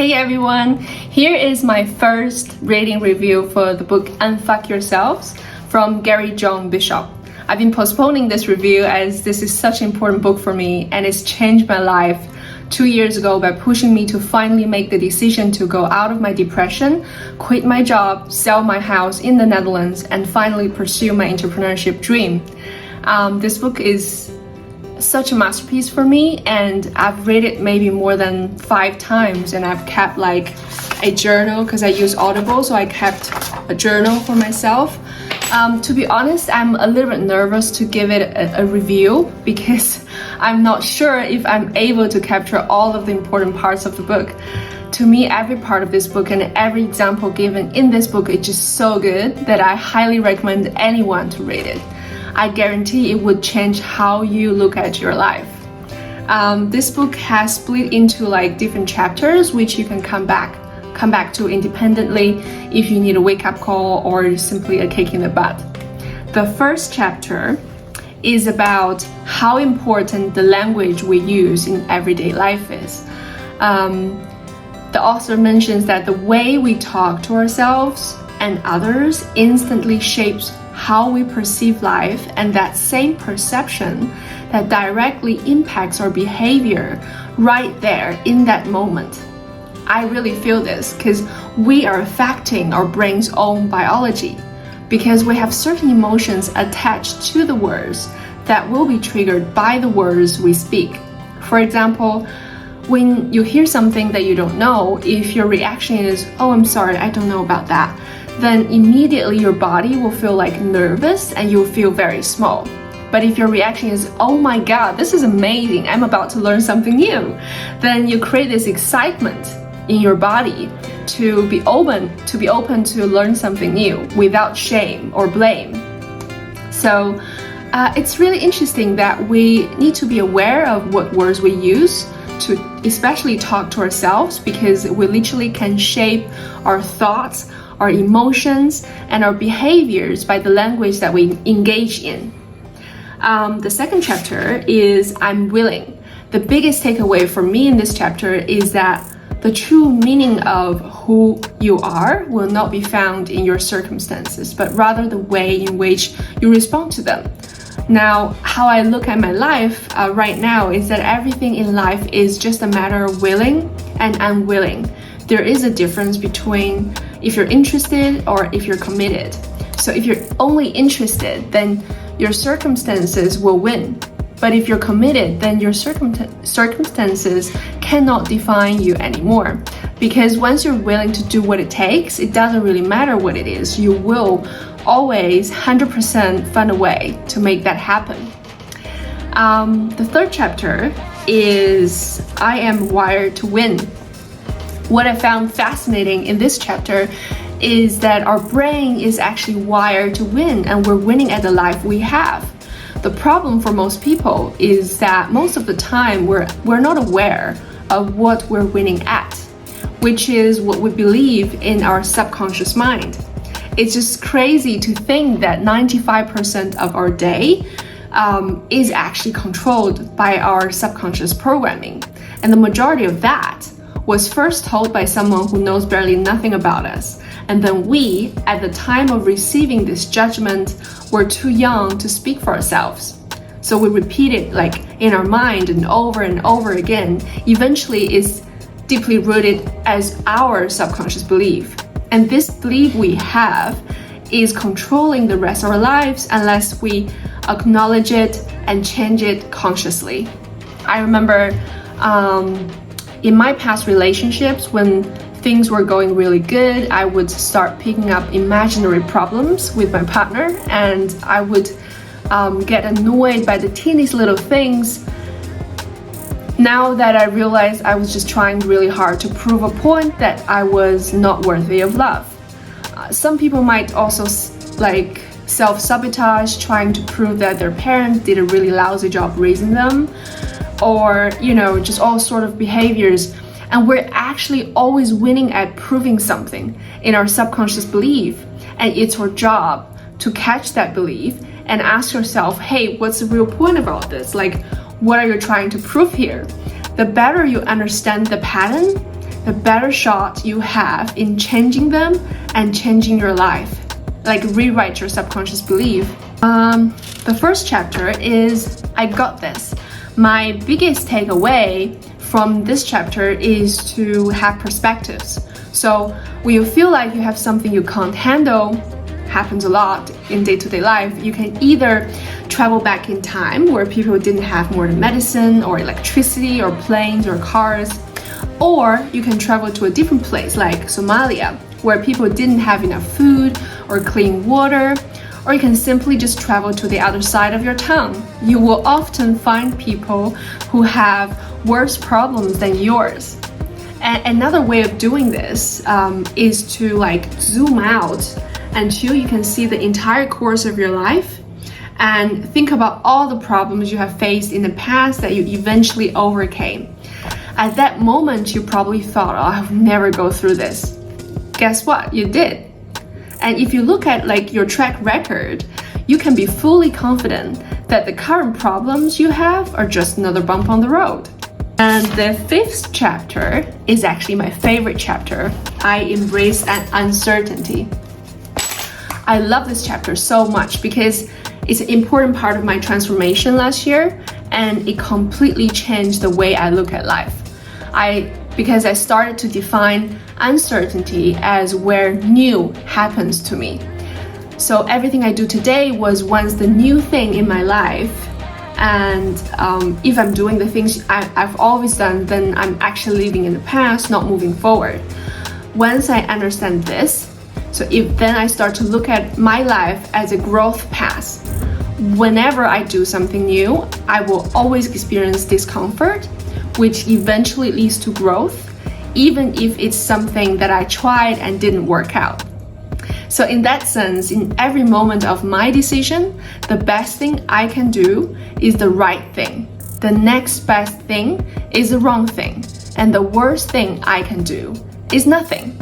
Hey everyone, here is my first reading review for the book Unfuck Yourselves from Gary John Bishop. I've been postponing this review as this is such an important book for me and it's changed my life 2 years ago by pushing me to finally make the decision to go out of my depression, quit my job, sell my house in the Netherlands, and finally pursue my entrepreneurship dream. This book is such a masterpiece for me, and I've read it maybe more than 5 times, and I've kept like a journal because I use Audible, so I kept a journal for myself. To be honest, I'm a little bit nervous to give it a review because I'm not sure if I'm able to capture all of the important parts of the book. To me, every part of this book and every example given in this book is just so good that I highly recommend anyone to read it. I guarantee it would change how you look at your life. This book has split into like different chapters which you can come back to independently if you need a wake-up call or simply a kick in the butt. The first chapter is about how important the language we use in everyday life is. The author mentions that the way we talk to ourselves and others instantly shapes how we perceive life, and that same perception that directly impacts our behavior right there in that moment. I really feel this because we are affecting our brain's own biology because we have certain emotions attached to the words that will be triggered by the words we speak. For example, when you hear something that you don't know, if your reaction is, "Oh, I'm sorry, I don't know about that," then immediately your body will feel like nervous and you'll feel very small. But if your reaction is, "Oh my God, this is amazing, I'm about to learn something new," then you create this excitement in your body to be open to learn something new without shame or blame. So it's really interesting that we need to be aware of what words we use to especially talk to ourselves, because we literally can shape our thoughts, our emotions, and our behaviors by the language that we engage in. The second chapter is I'm willing. The biggest takeaway for me in this chapter is that the true meaning of who you are will not be found in your circumstances, but rather the way in which you respond to them. Now, how I look at my life right now is that everything in life is just a matter of willing and unwilling. There is a difference between if you're interested or if you're committed. So if you're only interested, then your circumstances will win. But if you're committed, then your circumstances cannot define you anymore. Because once you're willing to do what it takes, it doesn't really matter what it is. You will always 100% find a way to make that happen. The third chapter is I am wired to win. What I found fascinating in this chapter is that our brain is actually wired to win, and we're winning at the life we have. The problem for most people is that most of the time we're not aware of what we're winning at, which is what we believe in our subconscious mind. It's just crazy to think that 95% of our day is actually controlled by our subconscious programming. And the majority of that was first told by someone who knows barely nothing about us. And then we, at the time of receiving this judgment, were too young to speak for ourselves. So we repeat it like in our mind and over again. Eventually it's deeply rooted as our subconscious belief. And this belief we have is controlling the rest of our lives unless we acknowledge it and change it consciously. I remember in my past relationships, when things were going really good, I would start picking up imaginary problems with my partner, and I would get annoyed by the teeniest little things. Now that I realized I was just trying really hard to prove a point that I was not worthy of love. Some people might also like self-sabotage, trying to prove that their parents did a really lousy job raising them, or just all sort of behaviors. And we're actually always winning at proving something in our subconscious belief, and it's our job to catch that belief and ask yourself, hey, what's the real point about this? Like, what are you trying to prove here? The better you understand the pattern, the better shot you have in changing them and changing your life. Like rewrite your subconscious belief. The first chapter is I got this. My biggest takeaway from this chapter is to have perspectives. So when you feel like you have something you can't handle, happens a lot in day-to-day life, you can either travel back in time where people didn't have more than medicine or electricity or planes or cars, or you can travel to a different place like Somalia where people didn't have enough food or clean water, or you can simply just travel to the other side of your town. You will often find people who have worse problems than yours. And another way of doing this is to like zoom out until you can see the entire course of your life and think about all the problems you have faced in the past that you eventually overcame. At that moment, you probably thought, oh, I'll never go through this. Guess what? You did. And if you look at like your track record, you can be fully confident that the current problems you have are just another bump on the road. And the fifth chapter is actually my favorite chapter. I embrace an uncertainty. I love this chapter so much because it's an important part of my transformation last year, and it completely changed the way I look at life. Because I started to define uncertainty as where new happens to me. So everything I do today was once the new thing in my life, and if I'm doing the things I've always done, then I'm actually living in the past, not moving forward. Once I understand this, so if then I start to look at my life as a growth path. Whenever I do something new, I will always experience discomfort, which eventually leads to growth, even if it's something that I tried and didn't work out. So in that sense, in every moment of my decision, the best thing I can do is the right thing. The next best thing is the wrong thing. And the worst thing I can do is nothing.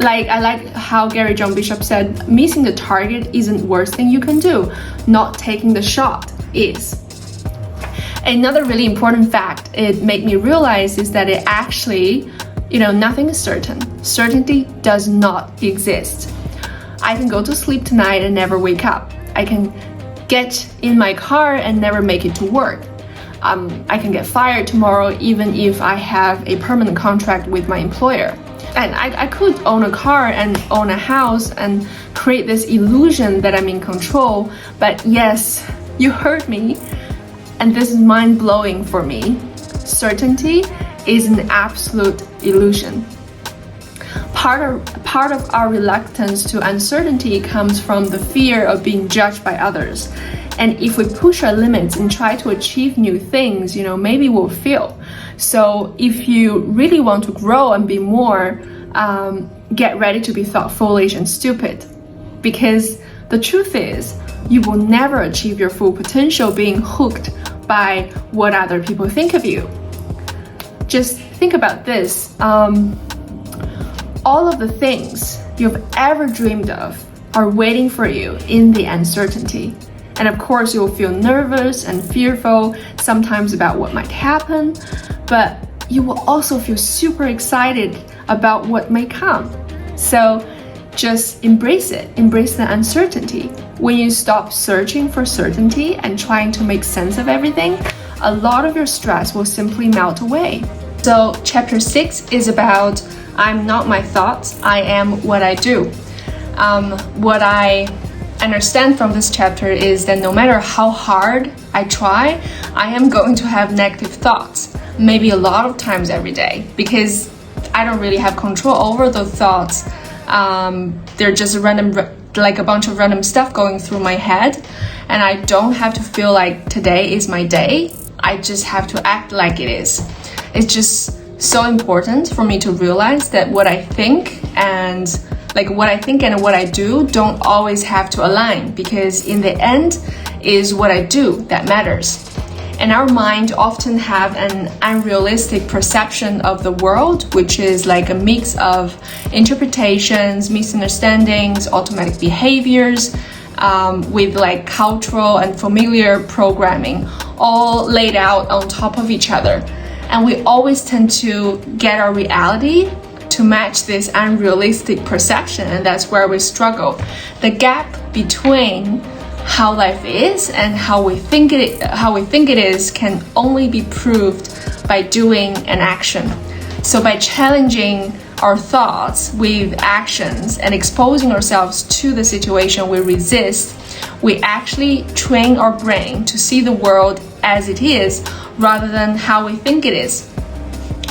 I like how Gary John Bishop said, missing the target isn't the worst thing you can do. Not taking the shot is. Another really important fact it made me realize is that it actually, nothing is certain. Certainty does not exist. I can go to sleep tonight and never wake up. I can get in my car and never make it to work. I can get fired tomorrow even if I have a permanent contract with my employer. And I could own a car and own a house and create this illusion that I'm in control, but yes, you heard me, and this is mind-blowing for me. Certainty is an absolute illusion. Part of our reluctance to uncertainty comes from the fear of being judged by others. And if we push our limits and try to achieve new things, maybe we'll fail. So if you really want to grow and be more, get ready to be thought foolish and stupid. Because the truth is, you will never achieve your full potential being hooked by what other people think of you. Just think about this. All of the things you've ever dreamed of are waiting for you in the uncertainty. And of course, you'll feel nervous and fearful sometimes about what might happen, but you will also feel super excited about what may come. So just embrace it, embrace the uncertainty. When you stop searching for certainty and trying to make sense of everything, a lot of your stress will simply melt away. So chapter 6 is about I'm not my thoughts, I am what I do. What I understand from this chapter is that no matter how hard I try, I am going to have negative thoughts, maybe a lot of times every day, because I don't really have control over those thoughts. They're just random, like a bunch of random stuff going through my head, and I don't have to feel like today is my day. I just have to act like it is. It's just so important for me to realize that what I think and what I do don't always have to align, because in the end is what I do that matters. And our mind often have an unrealistic perception of the world, which is like a mix of interpretations, misunderstandings, automatic behaviors, with like cultural and familiar programming all laid out on top of each other. And we always tend to get our reality to match this unrealistic perception, and that's where we struggle. The gap between how life is and how we think it is can only be proved by doing an action. So by challenging our thoughts with actions and exposing ourselves to the situation we resist, we actually train our brain to see the world as it is rather than how we think it is.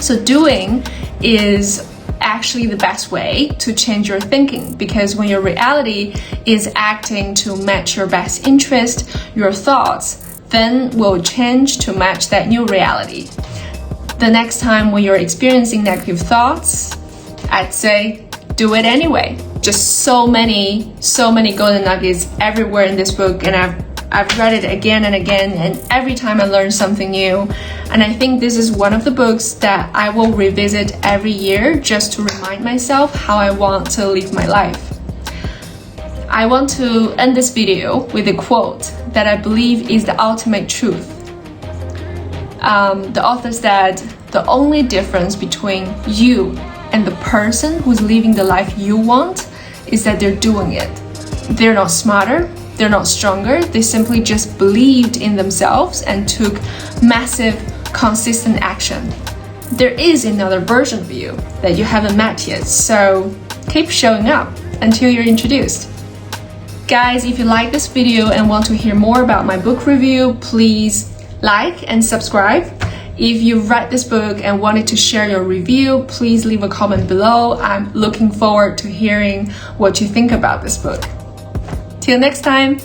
So doing is actually the best way to change your thinking, because when your reality is acting to match your best interest, your thoughts then will change to match that new reality. The next time when you're experiencing negative thoughts, I'd say do it anyway. Just so many golden nuggets everywhere in this book, and I've read it again and again, and every time I learn something new. And I think this is one of the books that I will revisit every year just to remind myself how I want to live my life. I want to end this video with a quote that I believe is the ultimate truth. The author said, "The only difference between you and the person who's living the life you want is that they're doing it. They're not smarter, they're not stronger, they simply just believed in themselves and took massive, consistent action. There is another version of you that you haven't met yet, so keep showing up until you're introduced." Guys, if you like this video and want to hear more about my book review, please like and subscribe. If you've read this book and wanted to share your review, please leave a comment below. I'm looking forward to hearing what you think about this book. Till next time.